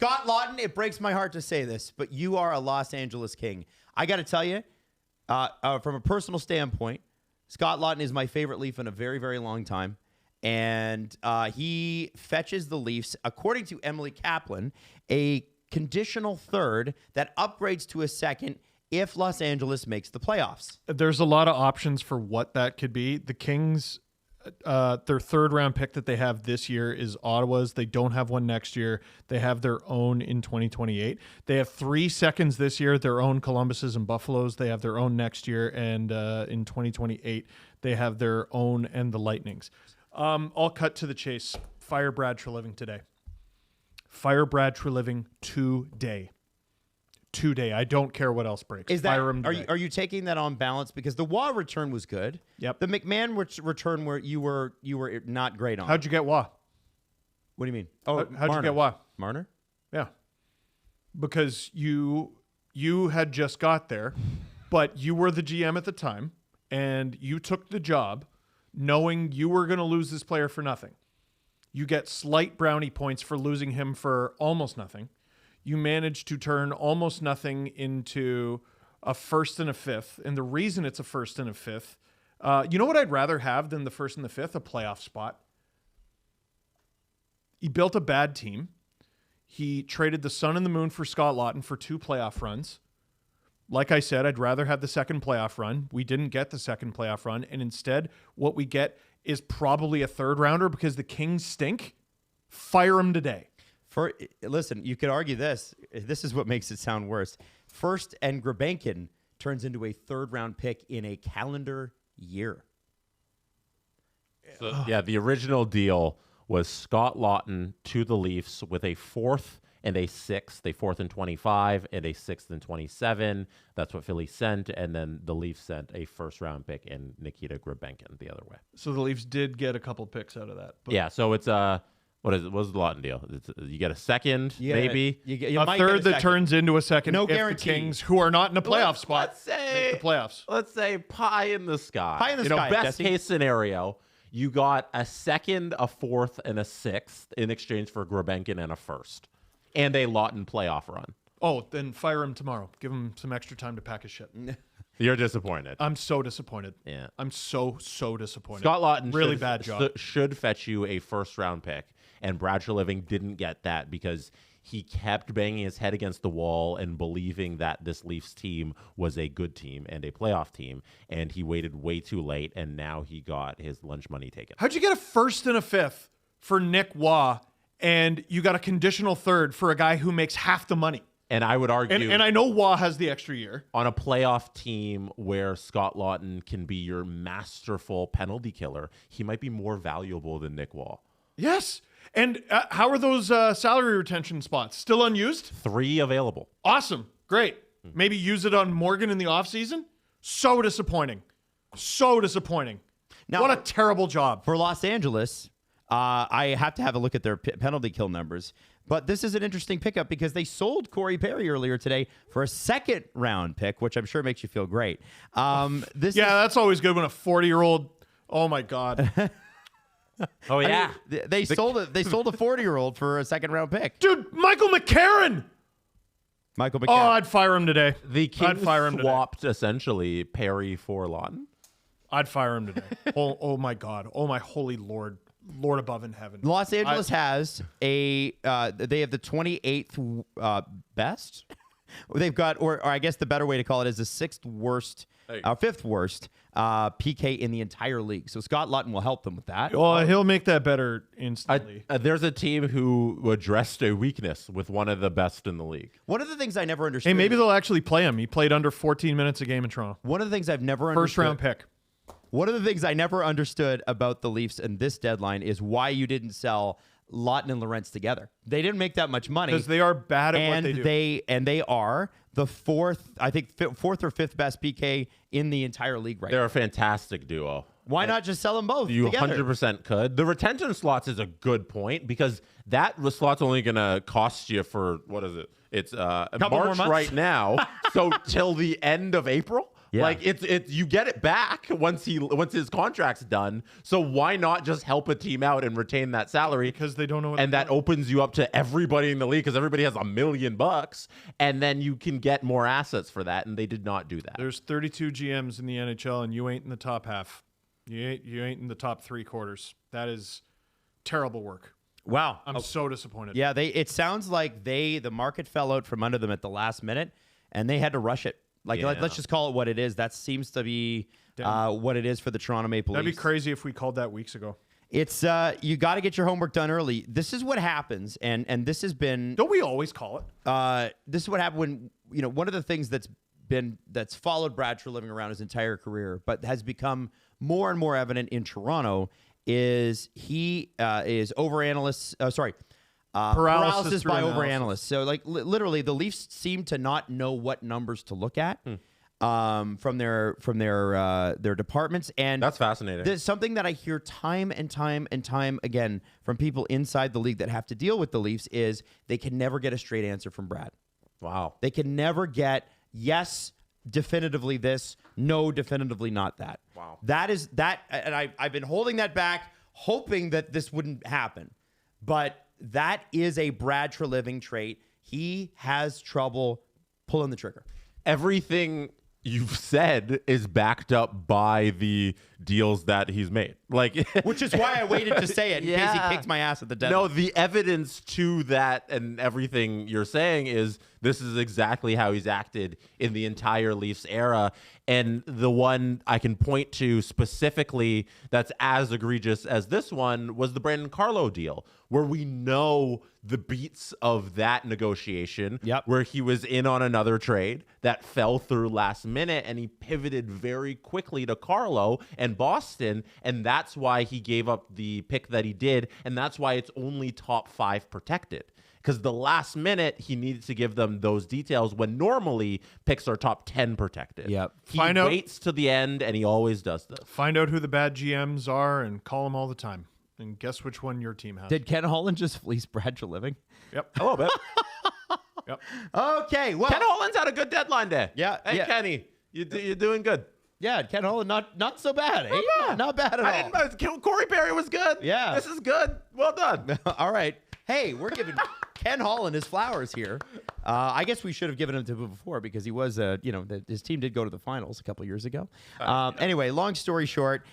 Scott Laughton, it breaks my heart to say this, but you are a Los Angeles King. I got to tell you, from a personal standpoint, Scott Laughton is my favorite Leaf in a very, very long time. And he fetches the Leafs, according to Emily Kaplan, a conditional third that upgrades to a second if Los Angeles makes the playoffs. There's a lot of options for what that could be. The Kings, their third round pick that they have this year is Ottawa's. They don't have one next year. They have their own in 2028. They have 3 seconds this year, their own Columbus's and Buffalo's. They have their own next year. And in 2028, they have their own and the Lightning's. I'll cut to the chase. Fire Brad Treliving today. Fire Brad Treliving today. Today. I don't care what else breaks. Is that, Fire him today. are you taking that on balance? Because the Waugh return was good. Yep. The McMahon return where you were not great on. How'd you get Waugh? What do you mean? Oh, How'd you get Waugh? Marner? Yeah. Because you had just got there, but you were the GM at the time, and you took the job knowing you were going to lose this player for nothing. You get slight brownie points for losing him for almost nothing. You managed to turn almost nothing into a first and a fifth. And the reason it's a first and a fifth, you know what I'd rather have than the first and the fifth? A playoff spot. He built a bad team. He traded the sun and the moon for Scott Laughton for 2 playoff runs. Like I said, I'd rather have the second playoff run. We didn't get the second playoff run. And instead, what we get is probably a third rounder because the Kings stink. Fire them today. Listen, you could argue this. This is what makes it sound worse. First and Gulbenkian turns into a third-round pick in a calendar year. So, yeah, the original deal was Scott Laughton to the Leafs with a 4th and a 6th, a 4th and 25 and a 6th and 27. That's what Philly sent. And then the Leafs sent a first-round pick in Nikita Gulbenkian the other way. So the Leafs did get a couple picks out of that. But Yeah, so it's what is it? What's the Laughton deal? You get a second, maybe. You a might third get a that turns into a second. No if guarantee. The Kings, who are not in a playoff spot, Let's say make the playoffs. Let's say pie in the sky. Pie in the sky, Best Jesse. case scenario, you got a second, a 4th, and a 6th in exchange for Gulbenkian and a first, and a Laughton playoff run. Oh, then fire him tomorrow. Give him some extra time to pack his shit. You're disappointed. I'm so disappointed. Yeah. I'm so disappointed. Scott Laughton really bad job. should fetch you a first-round pick, and Brad Treliving didn't get that because he kept banging his head against the wall and believing that this Leafs team was a good team and a playoff team, and he waited way too late, and now he got his lunch money taken. How'd you get a first and a fifth for Nick Waugh, and you got a conditional third for a guy who makes half the money? And I would argue... And I know Waugh has the extra year. On a playoff team where Scott Laughton can be your masterful penalty killer, he might be more valuable than Nick Waugh. Yes. And how are those salary retention spots? Still unused? 3 available. Awesome. Great. Maybe use it on Morgan in the offseason? So disappointing. So disappointing. Now, what a terrible job. For Los Angeles, I have to have a look at their penalty kill numbers. But this is an interesting pickup because they sold Corey Perry earlier today for a second-round pick, which I'm sure makes you feel great. That's always good when a 40-year-old... Oh, my God. Oh, yeah. I mean, they sold a 40-year-old for a second-round pick. Dude, Michael McCarron! Michael Oh, McCarron. I'd fire him today. The Kings fire him swapped, essentially, Perry for Laughton. I'd fire him today. Oh, my God. Oh, my holy Lord. Lord above in heaven. Los Angeles has they have the 28th best. They've got, or I guess the better way to call it is the 5th worst PK in the entire league. So Scott Laughton will help them with that. Well, he'll make that better instantly. There's a team who addressed a weakness with one of the best in the league. One of the things I never understood. Hey, maybe they'll actually play him. He played under 14 minutes a game in Toronto. One of the things I've never understood. First-round pick. One of the things I never understood about the Leafs and this deadline is why you didn't sell Laughton and Lorentz together. They didn't make that much money because they are bad at what they do. They are the 4th or 5th best PK in the entire league right now. They're a fantastic duo. Why not just sell them both You together? 100% could. The retention slots is a good point because that slot's only going to cost you for, what is it? It's more March months. right now. So till the end of April. Yeah. Like it's you get it back once his contract's done. So why not just help a team out and retain that salary? Because they don't know what And that opens you up to everybody in the league because everybody has $1 million, and then you can get more assets for that. And they did not do that. There's 32 GMs in the NHL, and you ain't in the top half. You ain't in the top 3/4. That is terrible work. Wow. I'm so disappointed. Yeah, it sounds like the market fell out from under them at the last minute, and they had to rush it. Like, let's just call it what it is. That seems to be what it is for the Toronto Maple Leafs. That'd be crazy if we called that weeks ago. It's you got to get your homework done early. This is what happens, and this has been. Don't we always call it? This is what happened when one of the things that's followed Brad Treliving around his entire career, but has become more and more evident in Toronto is he is overanalyst. Paralysis by overanalyst. So like literally, the Leafs seem to not know what numbers to look at from their departments, and That's fascinating. There's something that I hear time and time and time again from people inside the league that have to deal with the Leafs is they can never get a straight answer from Brad. Wow. They can never get yes, definitively this, no, definitively not that. Wow. That is that, and I've been holding that back, hoping that this wouldn't happen. But that is a Brad Treliving trait. He has trouble pulling the trigger. Everything you've said is backed up by the deals that he's made. Like, Which is why I waited to say it in case he kicks my ass at the deadline. no, the evidence to that and everything you're saying is this is exactly how he's acted in the entire Leafs era. And the one I can point to specifically that's as egregious as this one was the Brandon Carlo deal, where we know the beats of that negotiation, where he was in on another trade that fell through last minute, and he pivoted very quickly to Carlo and Boston, and that's why he gave up the pick that he did, and that's why it's only top 5 protected. Because the last minute, he needed to give them those details when normally picks are top 10 protected. Yep. He waits to the end, and he always does this. Find out who the bad GMs are and call them all the time. And guess which one your team has. Did Ken Holland just fleece Brad Treliving? Yep. A little bit. Yep. Okay. Well, Ken Holland's had a good deadline day. Yeah. Hey, Kenny, you're doing good. Yeah, Ken Holland, not so bad. Eh? Not bad at all. Corey Perry was good. Yeah. This is good. Well done. All right. Hey, we're giving Ken Holland his flowers here. I guess we should have given him to him before because he was, his team did go to the finals a couple years ago. Anyway, long story short,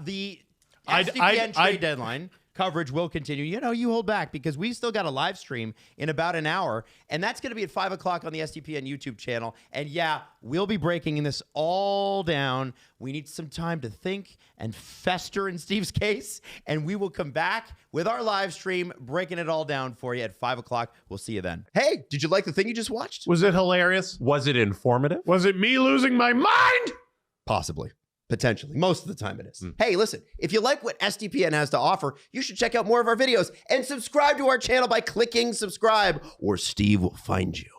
the SDPN trade deadline coverage will continue. You hold back because we still got a live stream in about an hour, and that's going to be at 5 o'clock on the SDPN YouTube channel. And yeah, we'll be breaking this all down. We need some time to think and fester in Steve's case, and we will come back with our live stream breaking it all down for you at 5 o'clock. We'll see you then. Hey, did you like the thing you just watched? Was it hilarious? Was it informative? Was it me losing my mind? Possibly. Potentially. Most of the time it is. Hey, listen, if you like what SDPN has to offer, you should check out more of our videos and subscribe to our channel by clicking subscribe, or Steve will find you.